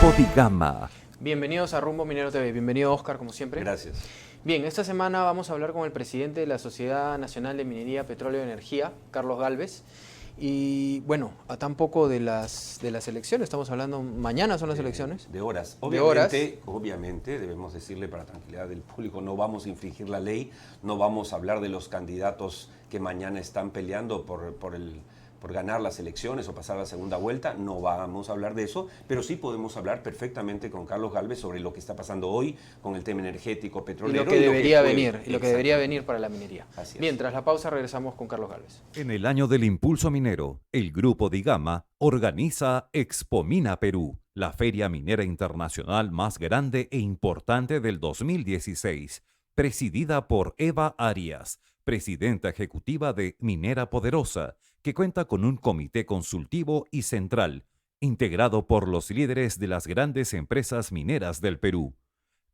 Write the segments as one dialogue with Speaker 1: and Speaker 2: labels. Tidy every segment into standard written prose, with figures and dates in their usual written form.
Speaker 1: Grupo Di Gama.
Speaker 2: Bienvenidos a Rumbo Minero TV. Bienvenido, Oscar, como siempre.
Speaker 3: Gracias.
Speaker 2: Bien, esta semana vamos a hablar con el presidente de la Sociedad Nacional de Minería, Petróleo y Energía, Carlos Gálvez. Y bueno, a tan poco de las elecciones, estamos hablando, mañana son las elecciones.
Speaker 3: De horas. Obviamente, debemos decirle para tranquilidad del público, no vamos a infringir la ley, no vamos a hablar de los candidatos que mañana están peleando por ganar las elecciones o pasar la segunda vuelta, no vamos a hablar de eso, pero sí podemos hablar perfectamente con Carlos Gálvez sobre lo que está pasando hoy con el tema energético, petrolero.
Speaker 2: Y lo que debería venir para la minería.
Speaker 3: Así es.
Speaker 2: Bien, tras la pausa regresamos con Carlos Gálvez.
Speaker 1: En el año del impulso minero, el Grupo Di Gama organiza Expomina Perú, la feria minera internacional más grande e importante del 2016, presidida por Eva Arias, presidenta ejecutiva de Minera Poderosa, que cuenta con un comité consultivo y central, integrado por los líderes de las grandes empresas mineras del Perú.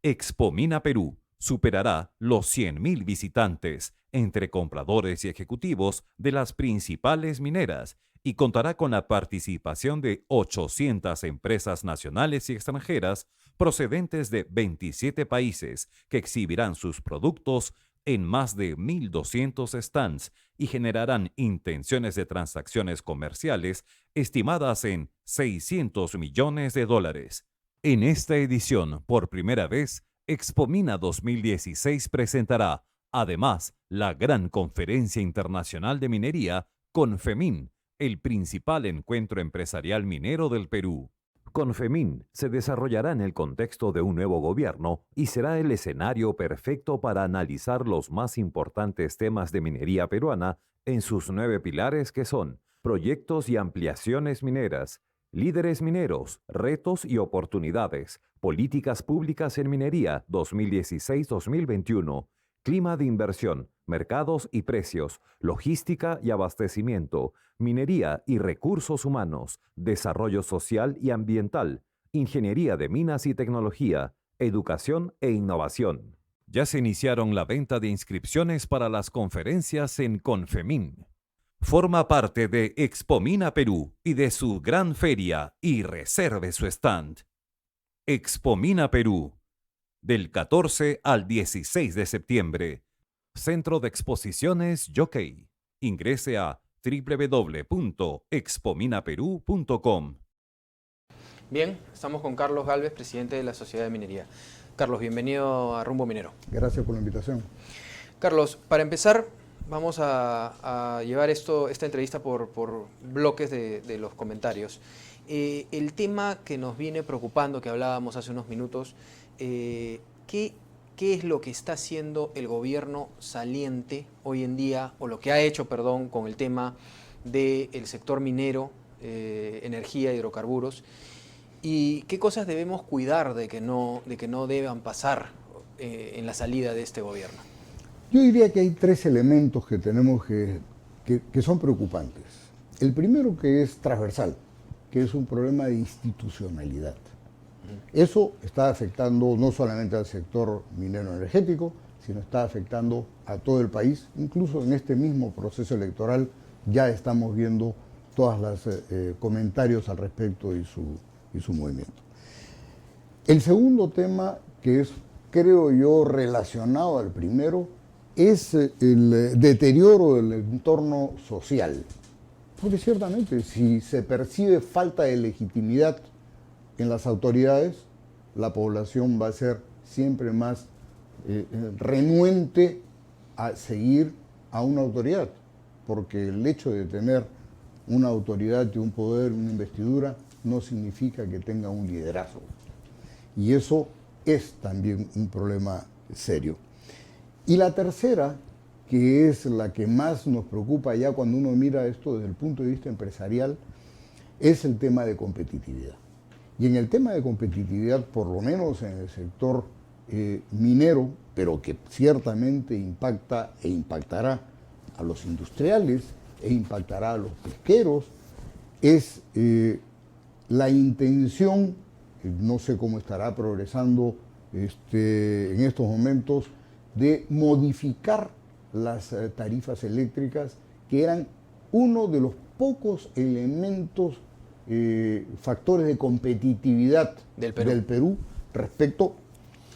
Speaker 1: Expomina Perú superará los 100.000 visitantes entre compradores y ejecutivos de las principales mineras y contará con la participación de 800 empresas nacionales y extranjeras procedentes de 27 países que exhibirán sus productos en más de 1.200 stands y generarán intenciones de transacciones comerciales estimadas en $600 millones. En esta edición, por primera vez, Expomina 2016 presentará, además, la gran conferencia internacional de minería Confemin, el principal encuentro empresarial minero del Perú. Confemin se desarrollará en el contexto de un nuevo gobierno y será el escenario perfecto para analizar los más importantes temas de minería peruana en sus 9 pilares que son proyectos y ampliaciones mineras, líderes mineros, retos y oportunidades, políticas públicas en minería 2016-2021, clima de inversión, mercados y precios, logística y abastecimiento, minería y recursos humanos, desarrollo social y ambiental, ingeniería de minas y tecnología, educación e innovación. Ya se iniciaron la venta de inscripciones para las conferencias en Confemin. Forma parte de Expomina Perú y de su gran feria y reserve su stand. Expomina Perú, del 14 al 16 de septiembre. Centro de Exposiciones Jockey. Ingrese a www.expominaperú.com.
Speaker 2: Bien, estamos con Carlos Gálvez, presidente de la Sociedad de Minería. Carlos, bienvenido a Rumbo Minero.
Speaker 4: Gracias por la invitación.
Speaker 2: Carlos, para empezar, vamos a llevar esta entrevista por bloques de los comentarios. El tema que nos viene preocupando, que hablábamos hace unos minutos, ¿qué es lo que está haciendo el gobierno saliente hoy en día, o lo que ha hecho, perdón, con el tema del sector minero, energía, hidrocarburos? ¿Y qué cosas debemos cuidar de que no deban pasar en la salida de este gobierno?
Speaker 4: Yo diría que hay 3 elementos que tenemos que son preocupantes. El primero, que es transversal, que es un problema de institucionalidad. Eso está afectando no solamente al sector minero energético, sino está afectando a todo el país. Incluso en este mismo proceso electoral ya estamos viendo todos los comentarios al respecto y su movimiento. El segundo tema, que es, creo yo, relacionado al primero, es el deterioro del entorno social. Porque ciertamente, si se percibe falta de legitimidad en las autoridades, la población va a ser siempre más renuente a seguir a una autoridad, porque el hecho de tener una autoridad y un poder, una investidura, no significa que tenga un liderazgo. Y eso es también un problema serio. Y la tercera, que es la que más nos preocupa ya cuando uno mira esto desde el punto de vista empresarial, es el tema de competitividad. Y en el tema de competitividad, por lo menos en el sector minero, pero que ciertamente impacta e impactará a los industriales e impactará a los pesqueros, es la intención, no sé cómo estará progresando en estos momentos, de modificar las tarifas eléctricas, que eran uno de los pocos elementos factores de competitividad
Speaker 2: Del Perú.
Speaker 4: respecto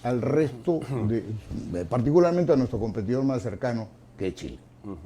Speaker 4: al resto, particularmente a nuestro competidor más cercano, que es Chile,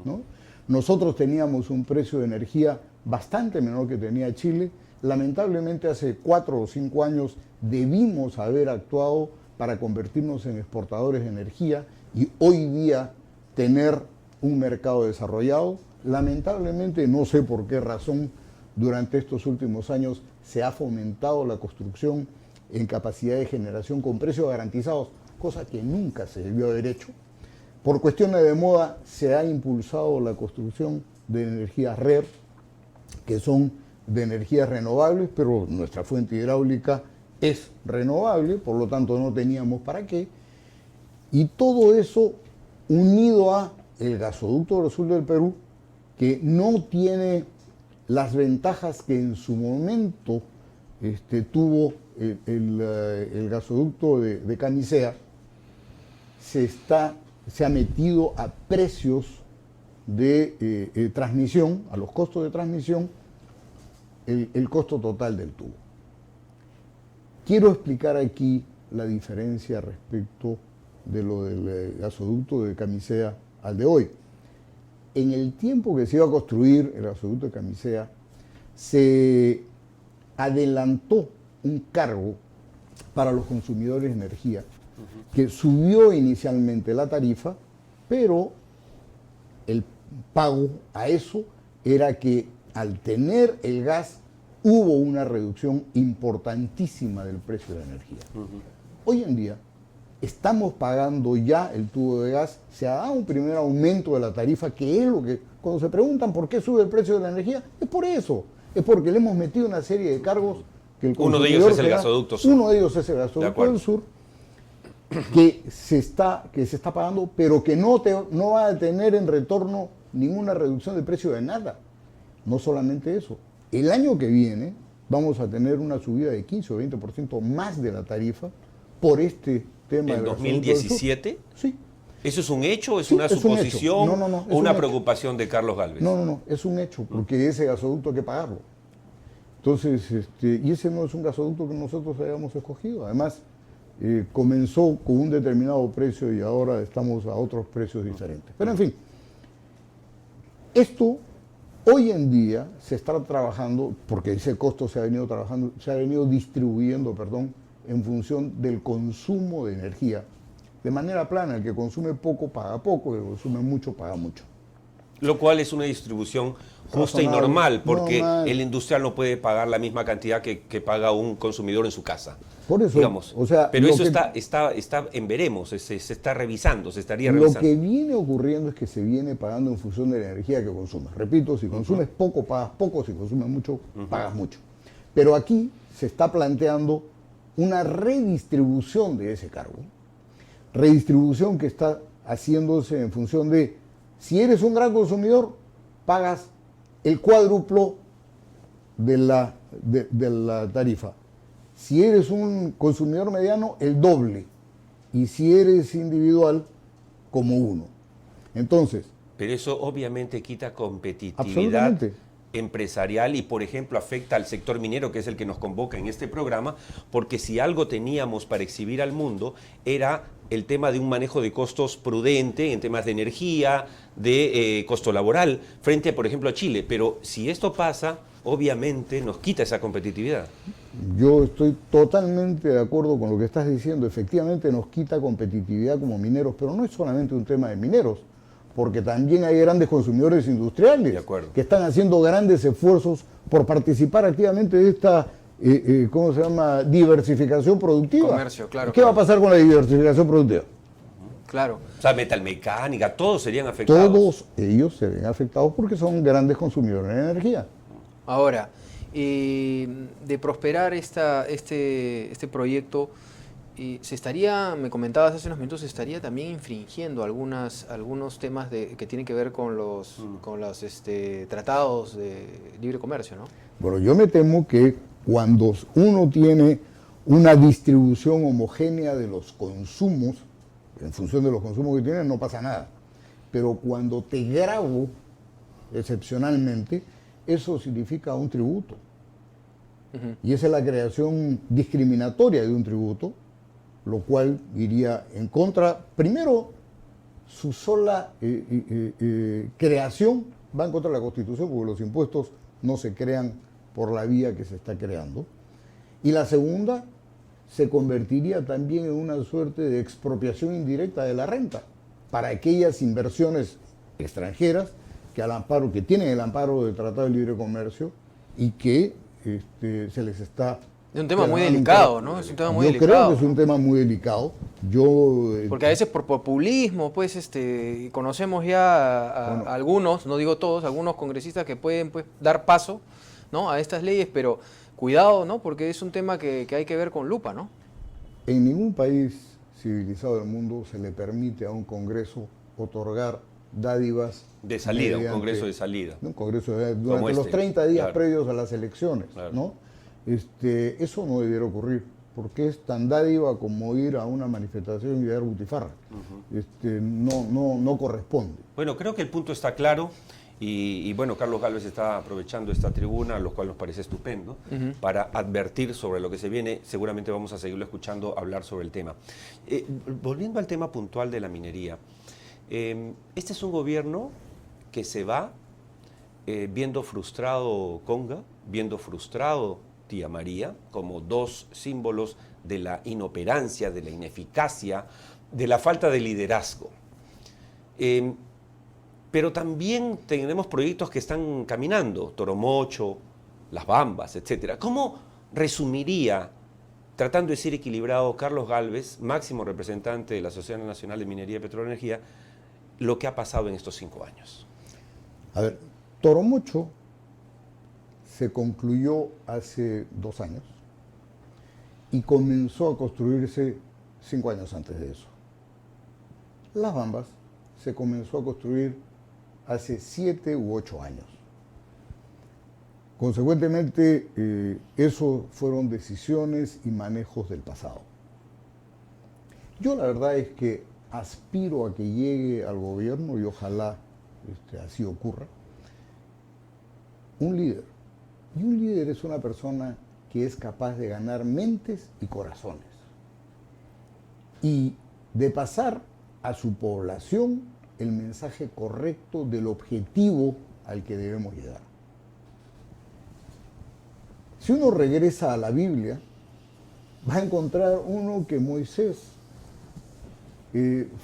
Speaker 4: ¿no? Nosotros teníamos un precio de energía bastante menor que tenía Chile. Lamentablemente hace 4 o 5 años debimos haber actuado para convertirnos en exportadores de energía y hoy día tener un mercado desarrollado. Lamentablemente, no sé por qué razón, durante estos últimos años se ha fomentado la construcción en capacidad de generación con precios garantizados, cosa que nunca se debió haber hecho. Por cuestiones de moda se ha impulsado la construcción de energías RER, que son de energías renovables, pero nuestra fuente hidráulica es renovable, por lo tanto no teníamos para qué. Y todo eso unido a el gasoducto del sur del Perú, que no tiene las ventajas que en su momento tuvo el gasoducto de Camisea, se ha metido a precios de transmisión, a los costos de transmisión, el costo total del tubo. Quiero explicar aquí la diferencia respecto de lo del gasoducto de Camisea al de hoy. En el tiempo que se iba a construir el gasoducto de Camisea, se adelantó un cargo para los consumidores de energía, que subió inicialmente la tarifa, pero el pago a eso era que al tener el gas hubo una reducción importantísima del precio de la energía. Hoy en día estamos pagando ya el tubo de gas, se ha dado un primer aumento de la tarifa, que es lo que, cuando se preguntan por qué sube el precio de la energía, es por eso, es porque le hemos metido una serie de cargos que el
Speaker 3: Uno de ellos es el gasoducto sur.
Speaker 4: Uno de ellos es el gasoducto del sur, que se está pagando, pero que no va a tener en retorno ninguna reducción de precio de nada. No solamente eso, el año que viene vamos a tener una subida de 15 o 20% más de la tarifa por este tema.
Speaker 3: ¿En 2017?
Speaker 4: Sí.
Speaker 3: ¿Eso es un hecho? ¿Es
Speaker 4: Sí,
Speaker 3: una
Speaker 4: es un
Speaker 3: suposición?
Speaker 4: hecho. No,
Speaker 3: ¿O una preocupación de Carlos Gálvez?
Speaker 4: No, es un hecho, porque ese gasoducto hay que pagarlo. Entonces, y ese no es un gasoducto que nosotros hayamos escogido. Además, comenzó con un determinado precio y ahora estamos a otros precios diferentes. Pero en fin, esto hoy en día se está trabajando, porque ese costo se ha venido distribuyendo, en función del consumo de energía. De manera plana, el que consume poco paga poco, el que consume mucho paga mucho.
Speaker 3: Lo cual es una distribución justa y normal, porque el industrial no puede pagar la misma cantidad que paga un consumidor en su casa.
Speaker 4: Por eso,
Speaker 3: digamos.
Speaker 4: O sea,
Speaker 3: pero eso está en veremos, se está revisando, se estaría revisando.
Speaker 4: Lo que viene ocurriendo es que se viene pagando en función de la energía que consumes. Repito, si consumes poco, pagas poco, si consumes mucho, pagas mucho. Pero aquí se está planteando una redistribución de ese cargo. Redistribución que está haciéndose en función de, si eres un gran consumidor, pagas el cuádruplo de la tarifa. Si eres un consumidor mediano, el doble. Y si eres individual, como uno. Entonces...
Speaker 3: Pero eso obviamente quita competitividad empresarial y, por ejemplo, afecta al sector minero, que es el que nos convoca en este programa, porque si algo teníamos para exhibir al mundo era el tema de un manejo de costos prudente en temas de energía, de costo laboral, frente, por ejemplo, a Chile. Pero si esto pasa, obviamente nos quita esa competitividad.
Speaker 4: Yo estoy totalmente de acuerdo con lo que estás diciendo. Efectivamente nos quita competitividad como mineros, pero no es solamente un tema de mineros, porque también hay grandes consumidores industriales que están haciendo grandes esfuerzos por participar activamente de esta diversificación productiva.
Speaker 2: Comercio, claro.
Speaker 4: ¿Qué va a pasar con la diversificación productiva?
Speaker 2: Claro.
Speaker 3: O sea, metalmecánica, todos serían afectados.
Speaker 4: Todos ellos se ven afectados porque son grandes consumidores de energía.
Speaker 2: Ahora, de prosperar este proyecto, se estaría, me comentabas hace unos minutos, se estaría también infringiendo algunos temas que tienen que ver con los tratados de libre comercio, ¿no?
Speaker 4: Bueno, yo me temo que cuando uno tiene una distribución homogénea de los consumos, en función de los consumos que tienen, no pasa nada. Pero cuando te gravo excepcionalmente, eso significa un tributo. Y esa es la creación discriminatoria de un tributo, lo cual iría en contra, primero, su sola creación va en contra de la Constitución, porque los impuestos no se crean por la vía que se está creando. Y la segunda, se convertiría también en una suerte de expropiación indirecta de la renta para aquellas inversiones extranjeras que tienen el amparo del Tratado de Libre Comercio y que se les está...
Speaker 2: Es un tema muy delicado, ¿no? Es un tema muy delicado.
Speaker 4: Yo creo que es un tema muy delicado.
Speaker 2: Porque a veces por populismo, pues, conocemos ya a algunos, no digo todos, algunos congresistas que pueden, pues, dar paso, ¿no?, a estas leyes, pero cuidado, ¿no?, porque es un tema que hay que ver con lupa, ¿no?
Speaker 4: En ningún país civilizado del mundo se le permite a un Congreso otorgar dádivas
Speaker 3: de salida, un Congreso de salida.
Speaker 4: Un Congreso durante los 30 días previos a las elecciones, ¿no? Eso no debiera ocurrir, porque es tan dádiva como ir a una manifestación y dar butifarra. No corresponde.
Speaker 3: Bueno, creo que el punto está claro. Y bueno, Carlos Gálvez está aprovechando esta tribuna, lo cual nos parece estupendo, para advertir sobre lo que se viene. Seguramente vamos a seguirlo escuchando hablar sobre el tema. Volviendo al tema puntual de la minería, este es un gobierno que se va viendo frustrado Conga, viendo frustrado Tía María, como dos símbolos de la inoperancia, de la ineficacia, de la falta de liderazgo. Pero también tenemos proyectos que están caminando, Toromocho, Las Bambas, etc. ¿Cómo resumiría, tratando de ser equilibrado, Carlos Gálvez, máximo representante de la Sociedad Nacional de Minería y Petroenergía, lo que ha pasado en estos 5 años?
Speaker 4: A ver, Toromocho se concluyó hace 2 años y comenzó a construirse 5 años antes de eso. Las Bambas se comenzó a construir hace 7 u 8 años. Consecuentemente, eso fueron decisiones y manejos del pasado. Yo la verdad es que aspiro a que llegue al gobierno, y ojalá así ocurra, un líder. Y un líder es una persona que es capaz de ganar mentes y corazones. Y de pasar a su población el mensaje correcto del objetivo al que debemos llegar. Si uno regresa a la Biblia, va a encontrar uno que Moisés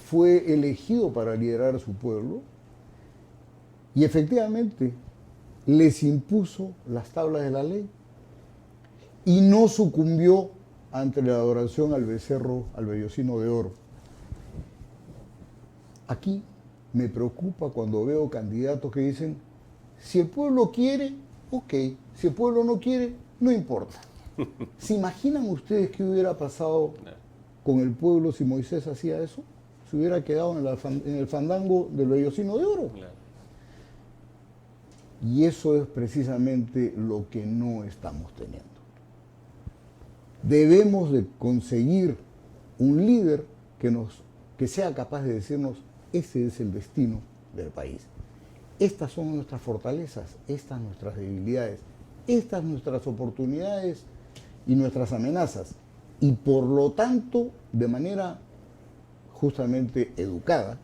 Speaker 4: fue elegido para liderar a su pueblo y efectivamente les impuso las tablas de la ley y no sucumbió ante la adoración al becerro, al vellocino de oro. Aquí me preocupa cuando veo candidatos que dicen, si el pueblo quiere, ok, si el pueblo no quiere, no importa. ¿Se imaginan ustedes qué hubiera pasado con el pueblo si Moisés hacía eso? Se hubiera quedado en el fandango del vellocino de oro. Y eso es precisamente lo que no estamos teniendo. Debemos de conseguir un líder que sea capaz de decirnos, ese es el destino del país. Estas son nuestras fortalezas, estas nuestras debilidades, estas nuestras oportunidades y nuestras amenazas. Y por lo tanto, de manera justamente educada,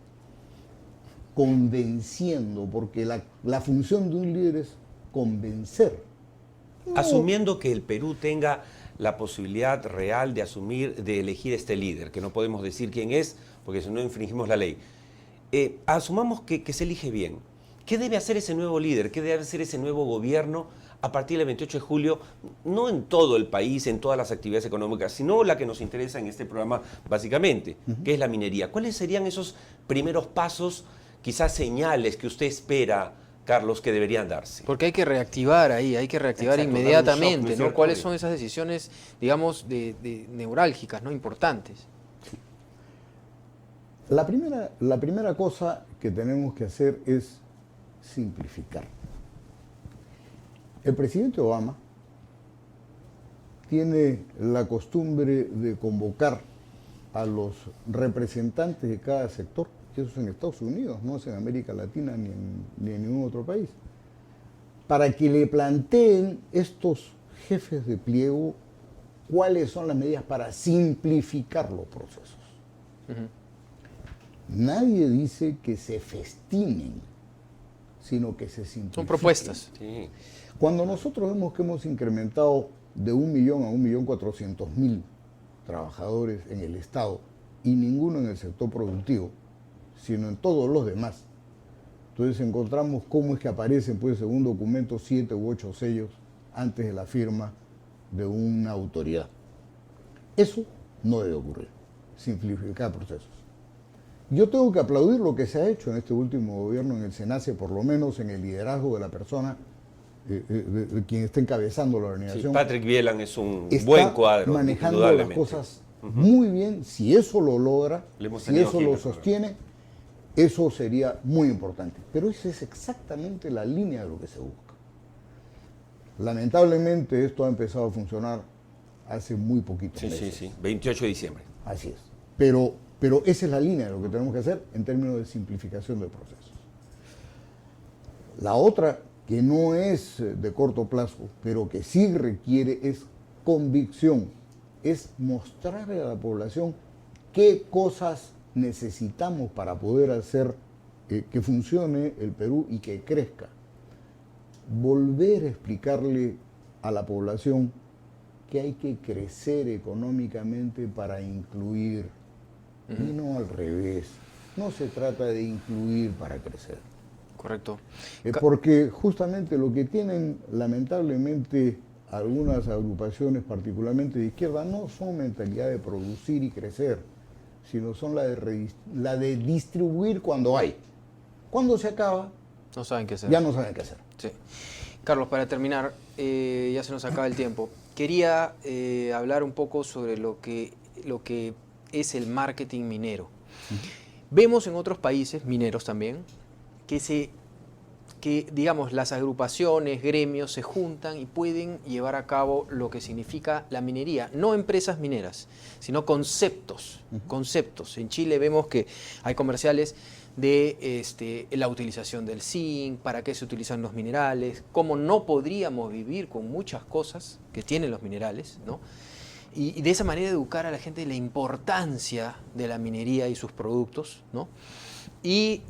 Speaker 4: convenciendo, porque la función de un líder es convencer. No.
Speaker 3: Asumiendo que el Perú tenga la posibilidad real de elegir este líder, que no podemos decir quién es, porque si no infringimos la ley. Asumamos que se elige bien. ¿Qué debe hacer ese nuevo líder? ¿Qué debe hacer ese nuevo gobierno a partir del 28 de julio? No en todo el país, en todas las actividades económicas, sino la que nos interesa en este programa básicamente, que es la minería. ¿Cuáles serían esos primeros pasos, quizás señales que usted espera, Carlos, que deberían darse?
Speaker 2: Porque hay que reactivar ahí, hay que reactivar inmediatamente, ¿no? ¿Cuáles son esas decisiones, digamos, de neurálgicas, ¿no? Importantes?
Speaker 4: La primera cosa que tenemos que hacer es simplificar. El presidente Obama tiene la costumbre de convocar a los representantes de cada sector, que eso es en Estados Unidos, no es en América Latina ni en ningún otro país, para que le planteen estos jefes de pliego cuáles son las medidas para simplificar los procesos. Nadie dice que se festinen, sino que se simplifiquen.
Speaker 2: Son propuestas.
Speaker 3: Sí.
Speaker 4: Cuando nosotros vemos que hemos incrementado de 1 millón a 1.400.000 trabajadores en el Estado y ninguno en el sector productivo, sino en todos los demás, entonces encontramos cómo es que aparecen, pues, según documentos, 7 u 8 sellos antes de la firma de una autoridad. Eso no debe ocurrir, simplificar procesos. Yo tengo que aplaudir lo que se ha hecho en este último gobierno en el SENACE, por lo menos en el liderazgo de la persona de quien está encabezando la organización.
Speaker 3: Sí, Patrick Bielan es un
Speaker 4: Está
Speaker 3: buen cuadro,
Speaker 4: manejando las
Speaker 3: indudablemente.
Speaker 4: cosas muy bien. Si eso lo logra,
Speaker 3: Le hemos
Speaker 4: si
Speaker 3: tenido
Speaker 4: eso
Speaker 3: aquí en
Speaker 4: lo
Speaker 3: el programa.
Speaker 4: sostiene, eso sería muy importante. Pero esa es exactamente la línea de lo que se busca. Lamentablemente esto ha empezado a funcionar hace muy poquitos
Speaker 3: Sí,
Speaker 4: meses.
Speaker 3: sí, sí. 28 de diciembre.
Speaker 4: Así es. Pero esa es la línea de lo que tenemos que hacer en términos de simplificación del proceso. La otra, que no es de corto plazo, pero que sí requiere, es convicción. Es mostrarle a la población qué cosas necesitamos para poder hacer que funcione el Perú y que crezca. Volver a explicarle a la población que hay que crecer económicamente para incluir, y no al revés. No se trata de incluir para crecer.
Speaker 2: Correcto.
Speaker 4: Porque justamente lo que tienen lamentablemente algunas agrupaciones, particularmente de izquierda, no son mentalidad de producir y crecer, sino son la de distribuir cuando hay. Cuando se acaba,
Speaker 2: No saben qué hacer.
Speaker 4: ya no saben qué hacer.
Speaker 2: Sí. Carlos, para terminar, ya se nos acaba el tiempo. Quería hablar un poco sobre lo que es el marketing minero. Vemos en otros países, mineros también, que digamos, las agrupaciones, gremios se juntan y pueden llevar a cabo lo que significa la minería. No empresas mineras, sino conceptos. Conceptos. En Chile vemos que hay comerciales de la utilización del zinc, para qué se utilizan los minerales, cómo no podríamos vivir con muchas cosas que tienen los minerales, ¿no? Y de esa manera educar a la gente de la importancia de la minería y sus productos, ¿no? Y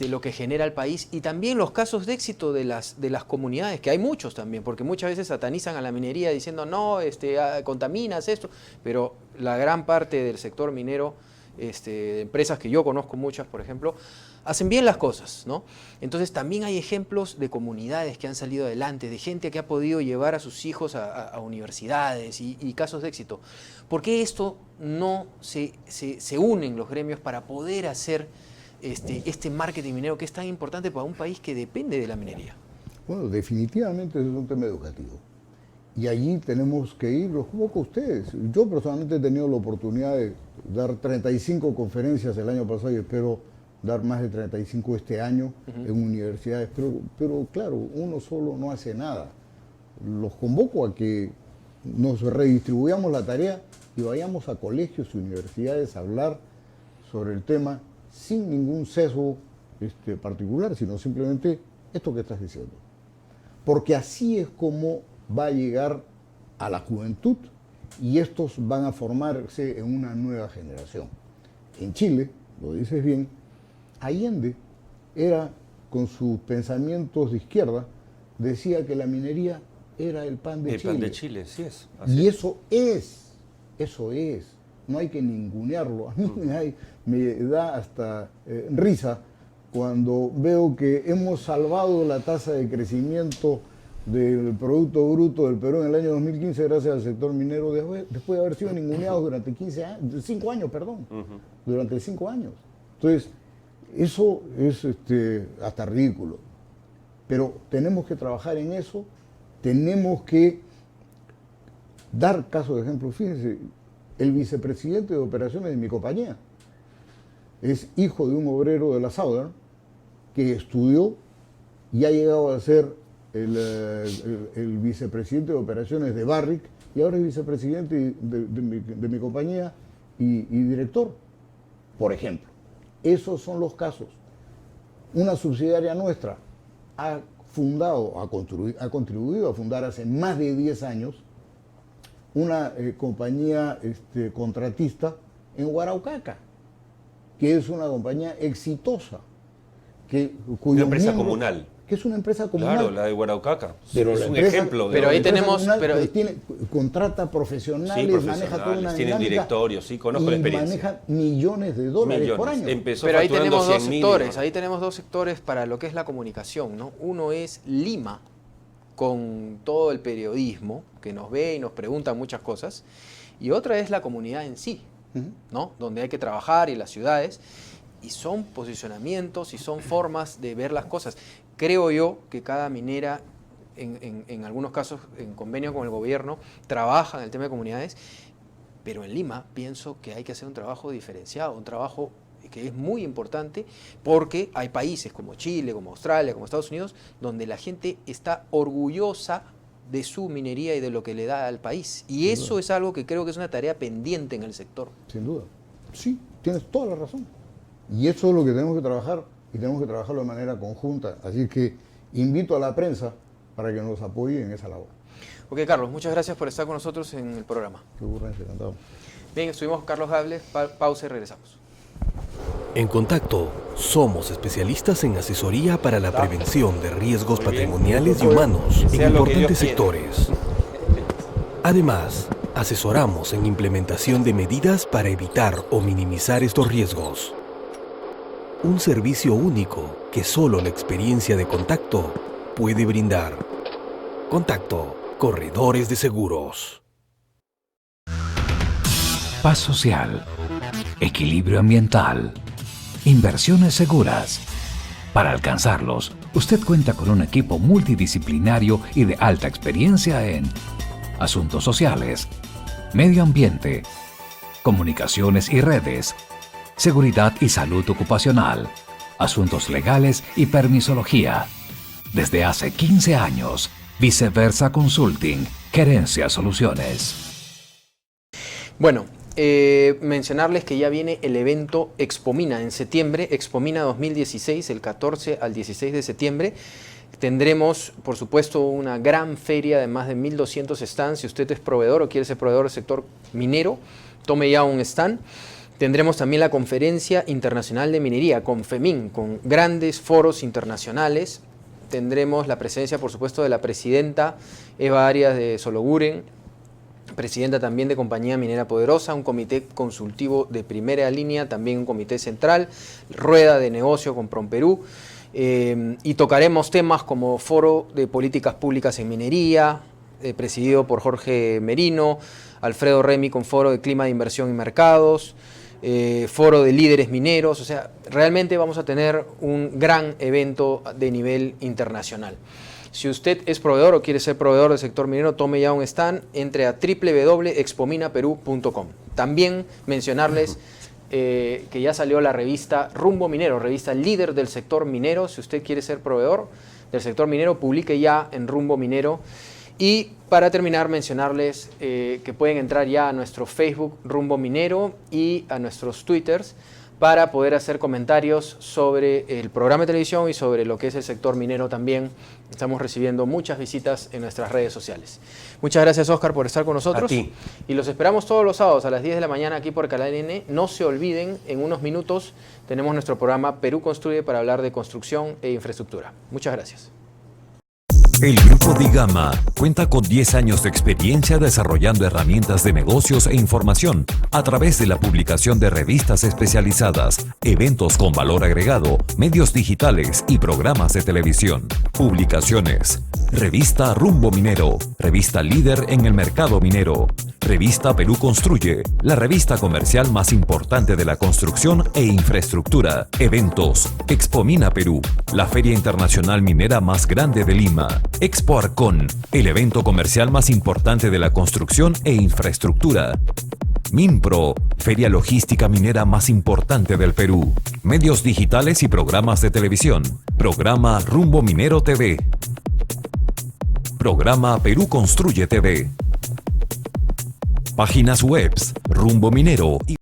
Speaker 2: lo que genera el país, y también los casos de éxito de las comunidades, que hay muchos también, porque muchas veces satanizan a la minería diciendo, no, contaminas esto, pero la gran parte del sector minero, de empresas que yo conozco muchas, por ejemplo, hacen bien las cosas, ¿no? Entonces también hay ejemplos de comunidades que han salido adelante, de gente que ha podido llevar a sus hijos a universidades y casos de éxito. ¿Por qué esto no se unen los gremios para poder hacer este marketing minero que es tan importante para un país que depende de la minería?
Speaker 4: Bueno, definitivamente es un tema educativo. Y allí tenemos que ir, los convoco a ustedes. Yo personalmente he tenido la oportunidad de dar 35 conferencias el año pasado y espero dar más de 35 este año en universidades. Pero claro, uno solo no hace nada. Los convoco a que nos redistribuyamos la tarea y vayamos a colegios y universidades a hablar sobre el tema sin ningún sesgo particular, sino simplemente esto que estás diciendo. Porque así es como va a llegar a la juventud y estos van a formarse en una nueva generación. En Chile, lo dices bien, Allende era, con sus pensamientos de izquierda, decía que la minería era el pan de Chile.
Speaker 3: El pan de Chile, sí es.
Speaker 4: Y eso es. No hay que ningunearlo. A mí me da hasta risa cuando veo que hemos salvado la tasa de crecimiento del Producto Bruto del Perú en el año 2015 gracias al sector minero, después de haber sido ninguneados durante 5 años, perdón. Durante 5 años. Entonces, eso es hasta ridículo. Pero tenemos que trabajar en eso, tenemos que dar caso de ejemplo. Fíjense, el vicepresidente de operaciones de mi compañía es hijo de un obrero de la Southern que estudió y ha llegado a ser el vicepresidente de operaciones de Barrick y ahora es vicepresidente de mi compañía y director, por ejemplo. Esos son los casos. Una subsidiaria nuestra ha fundado, ha contribuido a fundar hace más de 10 años una compañía contratista en Huaraucaca, que es una compañía exitosa.
Speaker 3: Una empresa comunal.
Speaker 4: Que es una empresa comunal.
Speaker 3: Claro, la de Huaraucaca.
Speaker 4: Pero
Speaker 3: es
Speaker 4: la
Speaker 3: un
Speaker 4: empresa,
Speaker 3: ejemplo.
Speaker 2: pero ahí tenemos...
Speaker 4: contrata profesionales,
Speaker 3: Sí,
Speaker 4: maneja toda una
Speaker 3: tienen
Speaker 4: dinámica
Speaker 3: directorios, sí, conozco la experiencia.
Speaker 4: Maneja millones de dólares por año.
Speaker 3: Empezó
Speaker 2: Pero ahí
Speaker 3: facturando
Speaker 2: tenemos dos
Speaker 3: 100 mil,
Speaker 2: sectores,
Speaker 3: ¿no?
Speaker 2: ahí tenemos dos sectores para lo que es la comunicación, ¿no? Uno es Lima, con todo el periodismo, que nos ve y nos pregunta muchas cosas, y otra es la comunidad en sí, ¿no? Donde hay que trabajar y las ciudades, y son posicionamientos y son formas de ver las cosas. Creo yo que cada minera, en algunos casos en convenio con el gobierno, trabaja en el tema de comunidades, pero en Lima pienso que hay que hacer un trabajo diferenciado, un trabajo que es muy importante, porque hay países como Chile, como Australia, como Estados Unidos, donde la gente está orgullosa de su minería y de lo que le da al país. Y eso es algo que creo que es una tarea pendiente en el sector.
Speaker 4: Sin duda. Sí, tienes toda la razón. Y eso es lo que tenemos que trabajar, y tenemos que trabajarlo de manera conjunta. Así que invito a la prensa para que nos apoye en esa labor.
Speaker 2: Ok, Carlos, muchas gracias por estar con nosotros en el programa.
Speaker 4: Qué ocurrencia, encantado.
Speaker 2: Bien, estuvimos con Carlos Gables, pausa y regresamos.
Speaker 5: En Contacto, somos especialistas en asesoría para la prevención de riesgos patrimoniales y humanos en
Speaker 3: Sea lo que
Speaker 5: importantes
Speaker 3: Dios quiera.
Speaker 5: sectores. Además, asesoramos en implementación de medidas para evitar o minimizar estos riesgos. Un servicio único que solo la experiencia de Contacto puede brindar. Contacto, corredores de seguros.
Speaker 6: Paz social, equilibrio ambiental, inversiones seguras. Para alcanzarlos, usted cuenta con un equipo multidisciplinario y de alta experiencia en asuntos sociales, medio ambiente, comunicaciones y redes, seguridad y salud ocupacional, asuntos legales y permisología. Desde hace 15 años, Viceversa Consulting, Gerencia Soluciones.
Speaker 2: Bueno, mencionarles que ya viene el evento Expomina en septiembre, Expomina 2016, el 14 al 16 de septiembre. Tendremos, por supuesto, una gran feria de más de 1.200 stands. Si usted es proveedor o quiere ser proveedor del sector minero, tome ya un stand. Tendremos también la Conferencia Internacional de Minería, CONFEMIN, con grandes foros internacionales. Tendremos la presencia, por supuesto, de la presidenta Eva Arias de Sologuren, presidenta también de Compañía Minera Poderosa, un comité consultivo de primera línea, también un comité central, rueda de negocio con Promperú, y tocaremos temas como foro de políticas públicas en minería, presidido por Jorge Merino, Alfredo Remy con foro de clima de inversión y mercados, foro de líderes mineros. O sea, realmente vamos a tener un gran evento de nivel internacional. Si usted es proveedor o quiere ser proveedor del sector minero, tome ya un stand, entre a www.expominaperú.com. También mencionarles que ya salió la revista Rumbo Minero, revista líder del sector minero. Si usted quiere ser proveedor del sector minero, publique ya en Rumbo Minero. Y para terminar, mencionarles que pueden entrar ya a nuestro Facebook Rumbo Minero y a nuestros Twitters para poder hacer comentarios sobre el programa de televisión y sobre lo que es el sector minero también. Estamos recibiendo muchas visitas en nuestras redes sociales. Muchas gracias, Oscar, por estar con nosotros.
Speaker 3: A ti.
Speaker 2: Y los esperamos todos los sábados a las 10 de la mañana aquí por Canal N. No se olviden, en unos minutos tenemos nuestro programa Perú Construye para hablar de construcción e infraestructura. Muchas gracias.
Speaker 1: El Grupo Digama cuenta con 10 años de experiencia desarrollando herramientas de negocios e información a través de la publicación de revistas especializadas, eventos con valor agregado, medios digitales y programas de televisión. Publicaciones: Revista Rumbo Minero, revista líder en el mercado minero. Revista Perú Construye, la revista comercial más importante de la construcción e infraestructura. Eventos: Expomina Perú, la feria internacional minera más grande de Lima. Expo Arcón, el evento comercial más importante de la construcción e infraestructura. Minpro, feria logística minera más importante del Perú. Medios digitales y programas de televisión. Programa Rumbo Minero TV. Programa Perú Construye TV. Páginas webs Rumbo Minero y